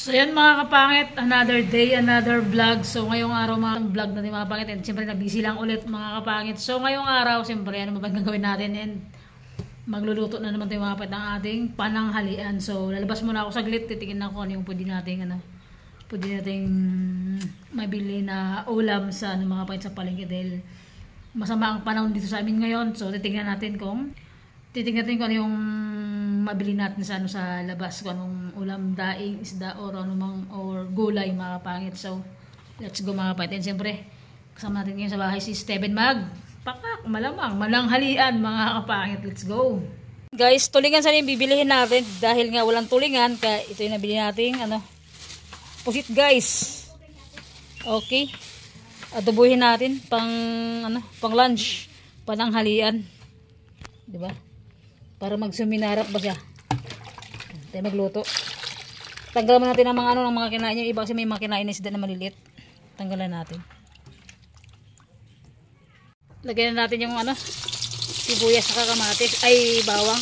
So yan mga kapangit, another day, another vlog. So ngayong araw mga vlog natin mga kapangit, and siyempre nagbisi lang ulit mga kapangit. So ngayong araw, siyempre ano ba gagawin natin, and magluluto na naman tayo mga kapangit ng ating pananghalian. So lalabas muna ako saglit, titingin ako ano yung pwede nating mabili na ulam sa mga kapangit sa palengke dahil masama ang panahon dito sa amin ngayon. So titingnan natin kung ano yung mabili natin sa sa labas, kung anong ulam, daing, isda or gulay mga kapangit. So let's go mga kapangit. And siyempre kasama natin ngayon sa bahay si Steven magpakak, malamang mananghalian mga kapangit. Let's go guys. Tulingan sana yung bibilihin natin dahil nga walang tulingan, kaya ito yung nabili nating pusit guys. Okay, adobuhin natin pang lunch, pananghalian, di ba? Para magsuminarap ba siya. Tayo magluto. Tanggalan natin ang mga kinain niya. Iba kasi may mga kinain na isda na maliliit. Tanggalan natin. Lagyan natin yung sibuyas sa kamatis. Ay, bawang.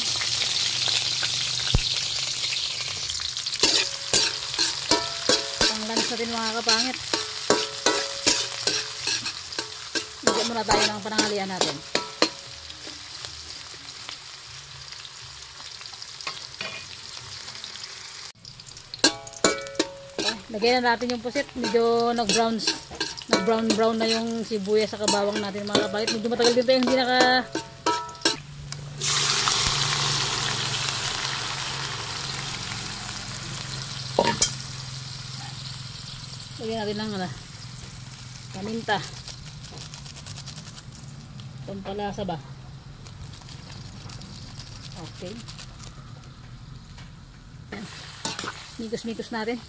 Pang-lunch natin mga kapangit. Lagyan muna tayo ng pananghalian natin. Lagyan na natin yung pusit. Medyo nag-brown na yung sibuyas sa kabawang natin mga kapangit. Medyo matagal din tayo hindi lagyan natin ng paminta. Pampalasa ba? Okay. Mikos-mikos natin.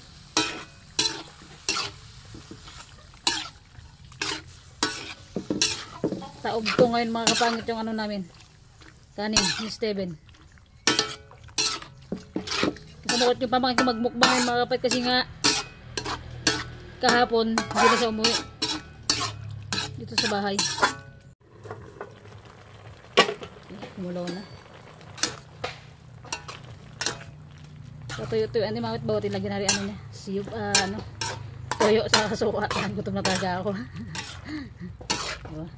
Taob ko ngayon mga kapangit yung namin, kanin ni Steven. Kasamukot yung pamangkin ko magmukbang ngayon mga kapangit kasi nga kahapon hindi na siya umuwi dito sa bahay. Kumulaw na. Tuyo-tuyo mga kapangit, bawat ilagyan na rin niya siyub, toyo sa suka. Gutom na talaga ako. Diba?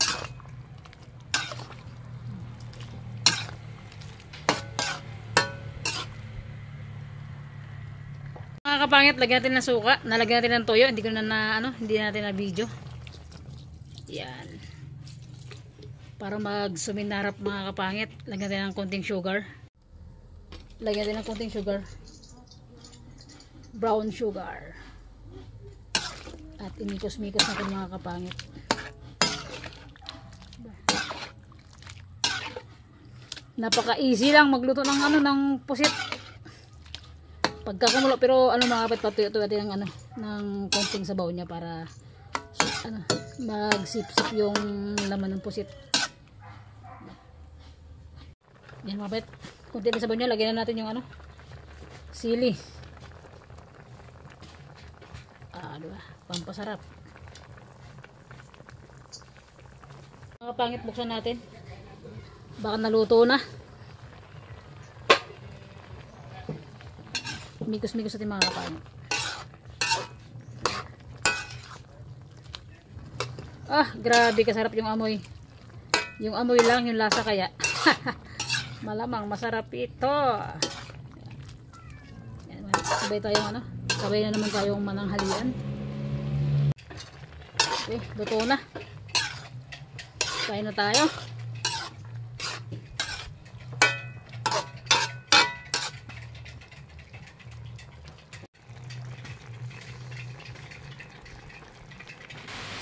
Mga kapangit, lagyan natin ng suka, nalagyan natin ng toyo, hindi natin na video. Yan. Para magsuminarap mga kapangit, lagyan natin ng konting sugar. Lagyan natin ng konting sugar. Brown sugar. At inikos-mikos natin mga kapangit. Napaka-easy lang magluto ng pusit. Pagkakumulo, pero mga kapit, patuyo-tuyo natin ng konting sabaw niya para magsip-sip yung laman ng pusit. Yan mga kapit, konti ng sabaw niya, lagyan na natin yung sili. Diba? Pampasarap. Mga kapangit, buksan natin. Baka naluto na. Mikos-mikos natin mga kapangit. Grabe kasarap yung amoy. Yung amoy lang, yung lasa kaya. Malamang masarap ito. Yan, sabay tayong sabay na naman tayong mananghalian. Okay, luto na. Kain na tayo.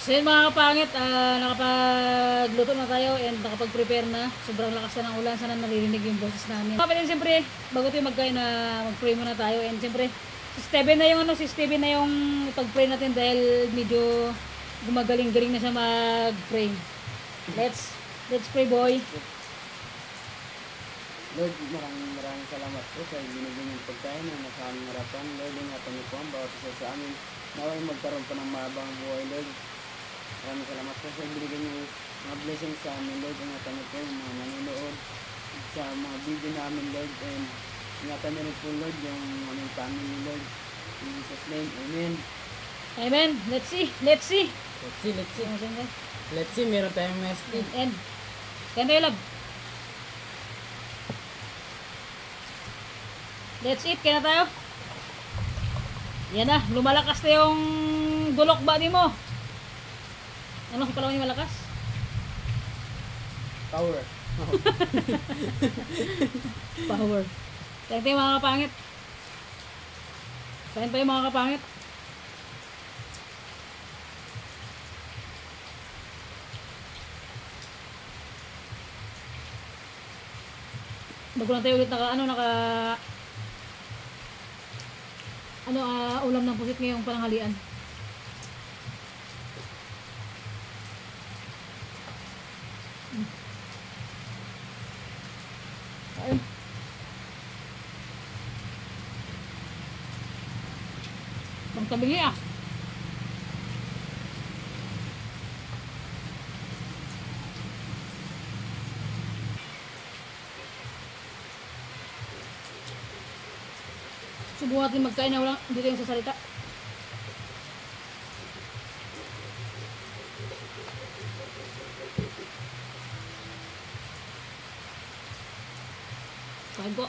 So yun mga kapangit, nakapagluto na tayo and nakapag-prepare na. Sobrang lakas na ng ulan, sana naririnig yung boses namin. Kapatid, siyempre, bago tayo magkain mag-pray muna tayo. And siyempre, si Steven na yung pag-pray natin dahil medyo gumagaling-galing na siya mag-pray. Let's pray, boy. Lord, maraming salamat po sa binigyan ng pagkain na nasa aming harapan. Lord, ingatan niyo po ang bawat isa sa amin. Naway magkaroon pa ng mahabang buhay, Lord. Maraming salamat po sa binigyan niyo mga blessings sa amin, Lord. Ingatan niyo po yung mga nanonood sa mga video namin, Lord. And ingatan niyo rin po, Lord, yung aming family, Lord. In Jesus' Jesus' name, Amen. Amen. Let's see. Let's see. Let's see, let's see. Ayan, ayan. Let's see, meron tayong nasty. And kaya tayo, love. Let's eat. Kaya na tayo. Yan na. Lumalakas na yung bulok body mo. Ano kung pala yung malakas? Power. Power. Kaya tayo mga kapangit. Kaya tayo mga kapangit. Bago lang tayo ulit ulam ng pusit ngayong pananghalian. Ay. Pangtabingi ah. Subukan natin magkain na walang hindi tayong sasalita. Kain po.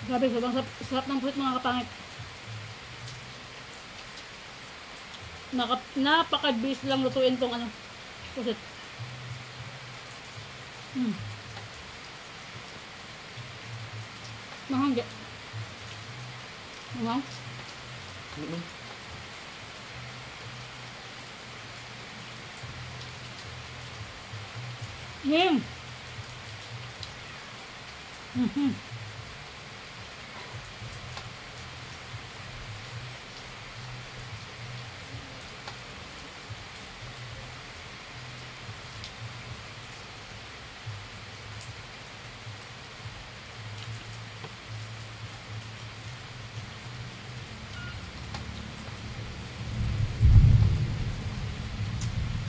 Grabe, sobrang sarap ng pusit mga kapangit. Napaka-bis lang lutuin tong pusit. Mahangga. Mahang?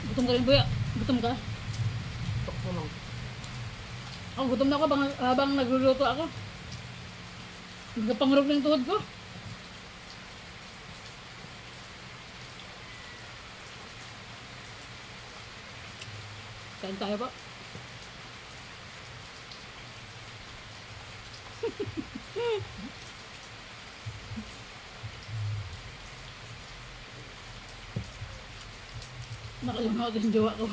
Gutom ka rin, Buya? Gutom ka? Takpo lang. Ako, gutom na ako habang nagluluto ako. Nagpangurog ng tuhod ko. Kain tayo po. Nakalimutan ko yung jowa ko.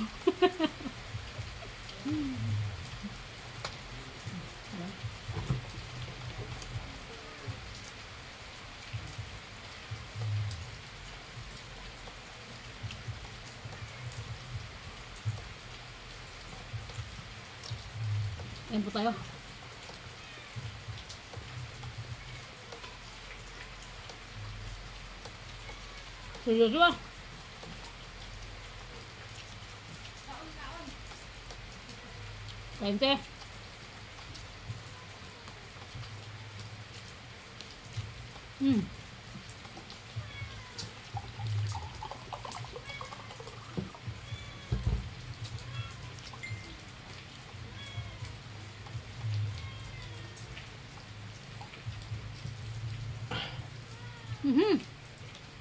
Ayan po tayo. Seryoso ba? Kain te.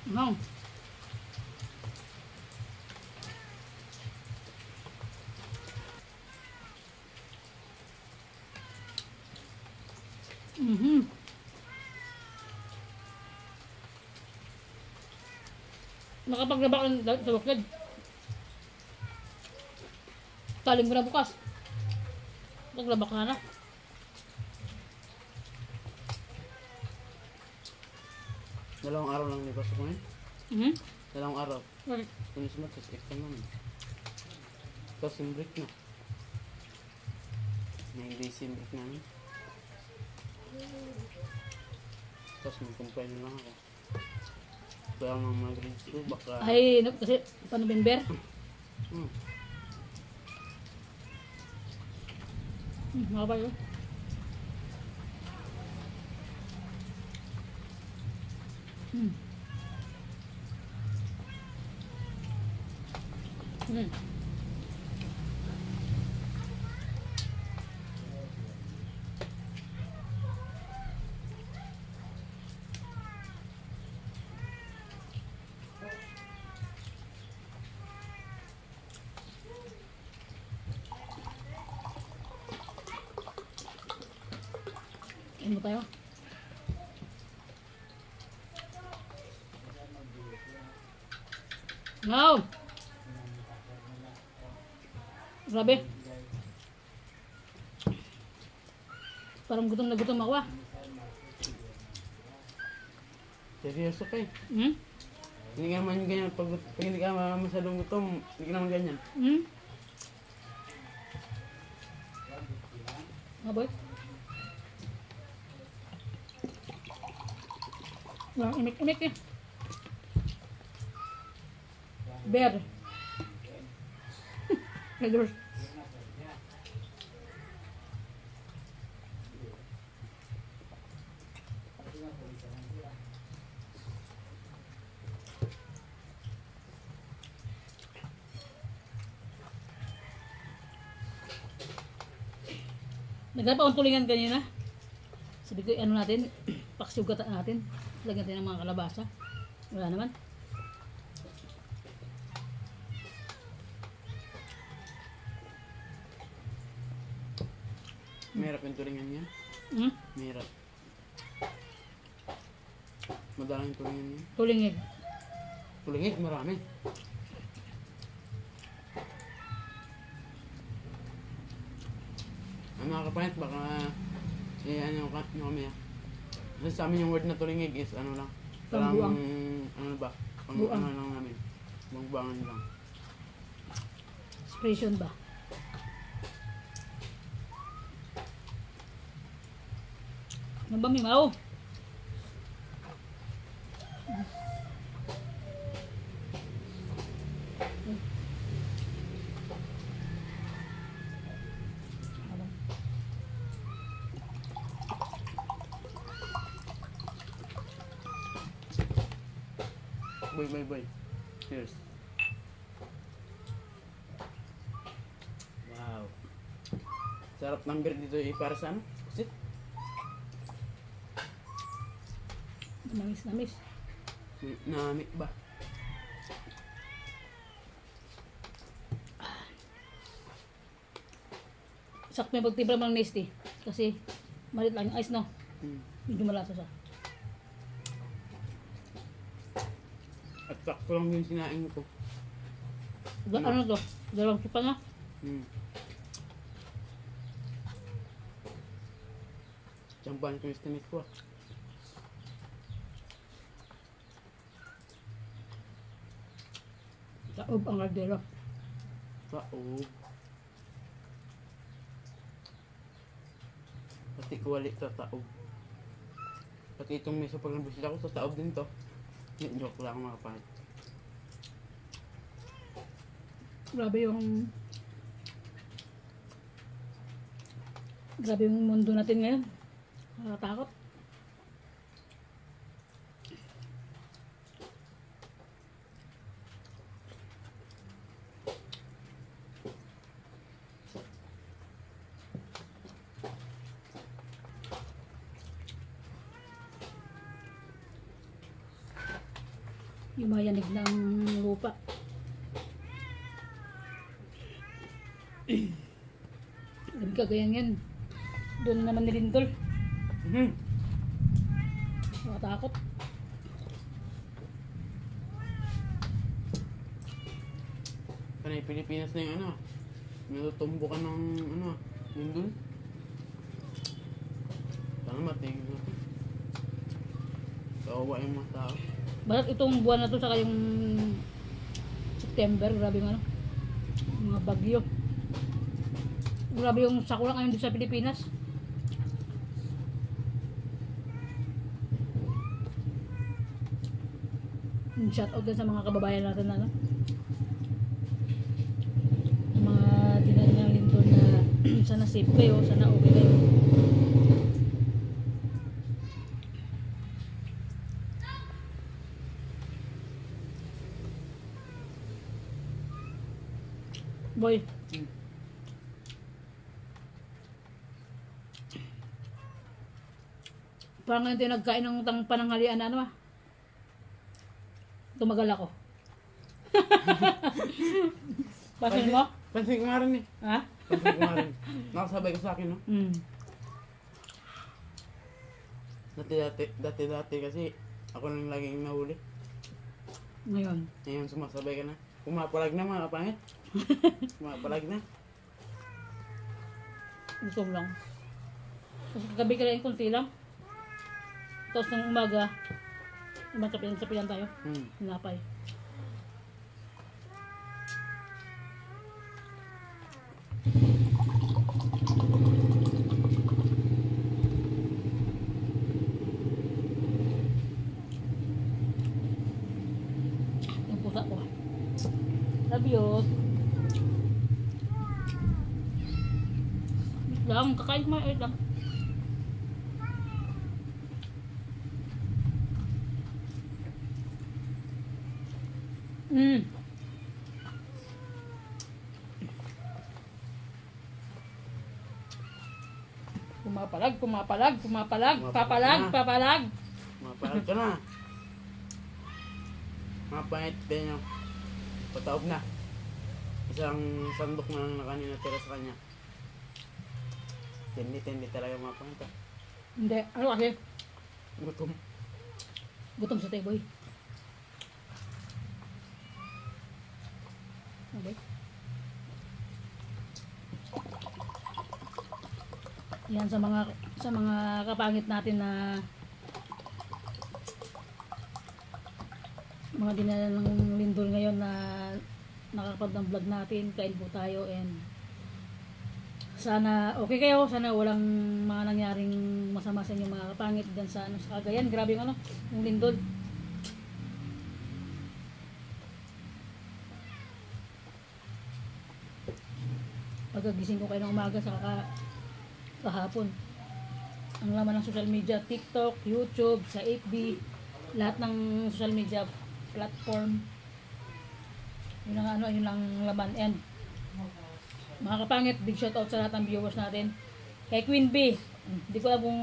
Ngon. Nakapaglaba ka sa bukid. Talim ko na bukas. Paglaba ka na. Dalawang araw lang nipasok ko ngayon. Dalawang araw. Bakit? Tunis mo, tapos exam naman. Tapos yung break na. May days yung break namin. Tapos mag-comply na lang ako. Kaya mga grades 2, baka... Ay, kasi pa November. Makapal yun. Hmm. Hmm. Kain mo tayo. No! Grabe. Parang gutom na gutom ako ah. Seryoso ka eh. Hmm? Hindi ka naman ganyan. Pag hindi ka masyadong gutom, hindi ka naman ganyan. Hmm? Ah, boy? Walang imik-imik eh. Bear. Headers. Naghanap akong tulingan kanina. Sabi ko, ano natin, paksugatan natin. Lagyan natin ng mga kalabasa. Wala naman. Mahirap yung tulingan niya. Hmm? Mahirap. Madalang yung tulingan niya. Tulingig. Tulingit, marami. Ang mga kapahit, baka ano kami ah. Kasi sa amin yung word na tulingig is ano lang. Parang, Pangbuang. ano ba? Pang Buang. ano lang namin. Buang-buangan lang. Expression ba? Ano ba, Mimaw? Boy. Cheers. Wow. Sarap ng beer dito eh, para sa ano? Sit. Namis. Namik ba? Sakto yung pagtibra ng nasty. Kasi malit lang yung ice, no? Hmm. Medyo malasa siya. At sakto lang yung sinaing ko. Ano to? Dalawang supa na? Hmm. Jamban ko yung stomach ko ah. Taob ang kaldero. Taob. Pati kuwali sa taob. Pati itong mesa pag nabusil ako sa taob din to. Joke lang mga kapatid. Grabe yung mundo natin ngayon. Nakakatakot. Yumayanig ng lupa. Gabi kagayan yan. Doon naman nilindol. Nakatakot. Panay Pilipinas na yung ano. Natutumbo ka ng ano. Lindol. Sana matigil natin. Kawawa yung mga tao. Bakit itong buwan na to saka yung September, grabe yung ano, mga bagyo. Grabe yung sakura ngayon dito sa Pilipinas. Shout out din sa mga kababayan natin na ano, mga dinala ng lindol na sana safe kayo, sana okay kayo. Boy. Parang ganito yung nagkain ng pananghalian na ano ah. Tumagal ako. Pasin mo? Pansin ko nga rin eh. Ha? Pansin ko nga rin. Nakasabay ka sa akin, no? Dati kasi ako lang laging nahuli. Ngayon. Ngayon sumasabay ka na. Pumapalag na mga kapangit. Pumapalag na. Gusto mo lang. Tapos gabi ka rin kunti lang. Tapos ng umaga, ibang sapian tayo. Hinapay. Yung pusa ko. Labiot. Lang, kakain ko mga lang. Pumapalag, papalag. Pumapalag ka na. Mga pangit din yung pataob na. Isang sandok na lang na kanina tira sa kanya. Tendi talaga mga pangit ah. Hindi, ano kasi? Gutom. Gutom sa teboy. Okay. Yan sa mga kapangit natin na mga dinala ng lindol ngayon na nakakapag ng vlog natin, kain po tayo and sana okay kayo, sana walang mga nangyaring masama sa inyong mga kapangit dyan sa ano sa Cagayan. Grabe yung ano, yung lindol. Pagkagising ko kayo ng umaga sa kahapon, ang laman ng social media, TikTok, YouTube, sa FB, lahat ng social media platform, yun ang ano, yun ang laman. And mga kapangit, big shout out sa lahat ng viewers natin. Kay Queen B, hindi ko alam kung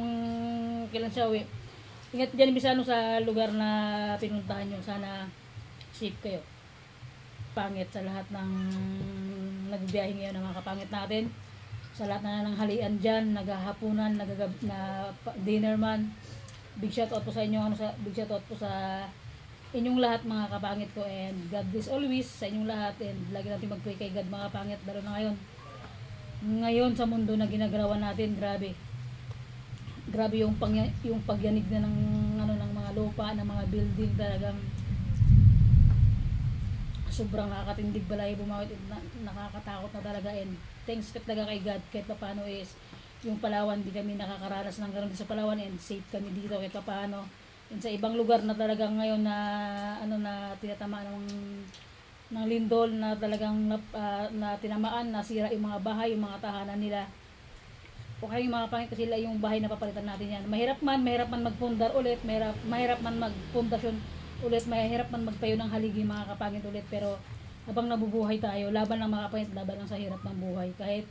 kailan siya uwi. Ingat dyan bisano sa lugar na pinuntahan nyo, sana safe kayo. Pangit sa lahat ng nagbiyahe ngayon ng mga kapangit natin, sa lahat na nanghalian dyan, naghahapunan, na dinner man. Big shout out po sa inyo, big shout out po sa inyong lahat mga kapangit ko, and God bless always sa inyong lahat, and lagi natin mag-pray kay God mga kapangit, lalo na ngayon sa mundo na ginagalawan natin. Grabe yung pagyanig na ng ano ng mga lupa, ng mga building, talagang sobrang nakakatindig balay bumawit, nakakatakot na talaga. And thanks talaga kay God, kahit paano is yung Palawan, di kami nakakaranas ng ganun sa Palawan, and safe kami dito kahit paano. And sa ibang lugar na talagang ngayon na ano na tinatamaan ng lindol, na talagang na tinamaan, nasira yung mga bahay, yung mga tahanan nila. Okay yung mga pangit, kasi sila yung bahay na papalitan natin yan. Mahirap man magpundar ulit, mahirap man magpundasyon ulit, mahirap man magtayo ng haligi mga kapangit ulit, pero habang nabubuhay tayo, laban lang mga kapangit, laban lang sa hirap ng buhay. Kahit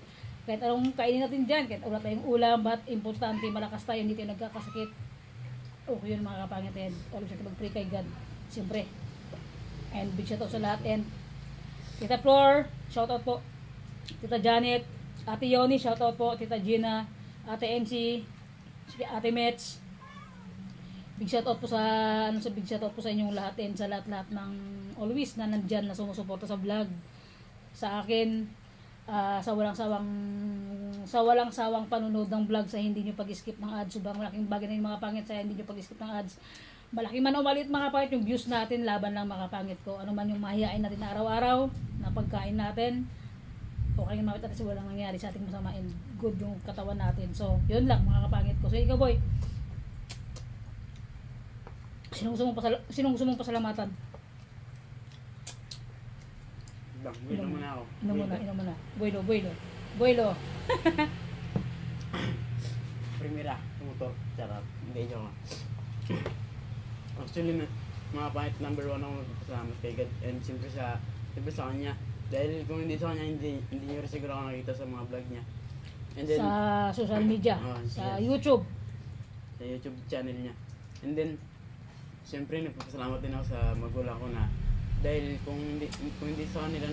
anong kainin natin dyan, kahit wala tayong ulam, but importante malakas tayo, hindi tayo nagkakasakit. Okay yun mga kapangit, and always natin mag-pray kay God siyempre. And big shout out sa lahat. And Tita Flor, shout out po. Tita Janet, Ate Yoni, shout out po. Tita Gina, Ate MC, Ate Metz, big shout out po sa big shout out po sa inyong lahat, and sa lahat ng always na nandyan na sumusuporta sa vlog sa akin, sa walang sawang panunood ng vlog, sa hindi nyo pag-skip ng ads. Sobrang malaking bagay na yung mga pangit sa hindi nyo pag-skip ng ads. Malaki man o maliit mga pangit, yung views natin, laban lang mga pangit ko. Ano man yung mahihain natin na araw-araw na pagkain natin, okay yung makita natin, walang nangyari sa ating masama, and good yung katawan natin. So yun lang mga kapangit ko. So ikaw boy, sinong gusto mong pasalamatan? Inom muna ako. Inom muna. Bueno. Boylo. Primera, motor. Charot. Hindi nyo nga. Actually, mga pangit number 1 ako magpapasalamat kay God. And siyempre sa kanya. Dahil kung hindi sa kanya, hindi nyo rin siguro ako nakita sa mga vlog niya. And then, Sa social media. Sa YouTube. sa YouTube channel niya. And then, siyempre nagpapasalamat din ako sa magulang ko na dahil kung hindi sa kanila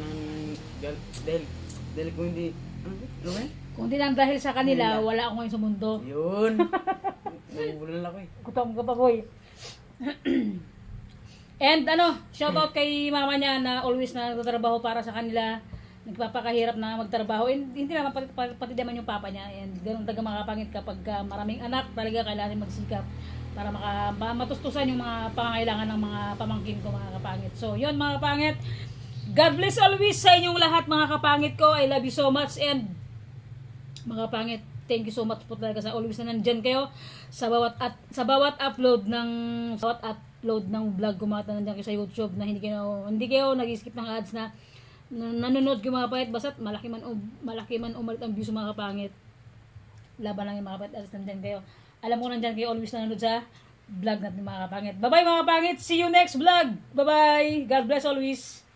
dahil kung hindi ano ba? Kung di lang dahil sa kanila, wala ako ngayon sa mundo. Yun. Nagugulan ako eh. Gutom ka pa, boy. And shoutout kay mama niya na always na nagtatrabaho para sa kanila. Nagpapakahirap na magtrabaho. And hindi naman pati naman yung papa niya. And ganun talaga makapangit kapag maraming anak, talaga kailangan magsikap para matustusan yung mga pangangailangan ng mga pamangkin ko, mga kapangit. So, yun mga kapangit. God bless always sa inyong lahat mga kapangit ko. I love you so much. And mga kapangit, thank you so much po talaga sa always na nandyan kayo sa bawat upload ng vlog ko, mga nandiyan kayo sa YouTube na hindi kayo nag-skip ng ads na nanonood ko mga kapangit. Basta't malaki man umalit ang views mga kapangit. Laban lang yung mga kapangit, alas nandyan kayo. Alam ko nandyan kayo always nanonood sa vlog natin mga kapangit. Bye bye mga kapangit, see you next vlog. Bye bye, God bless always.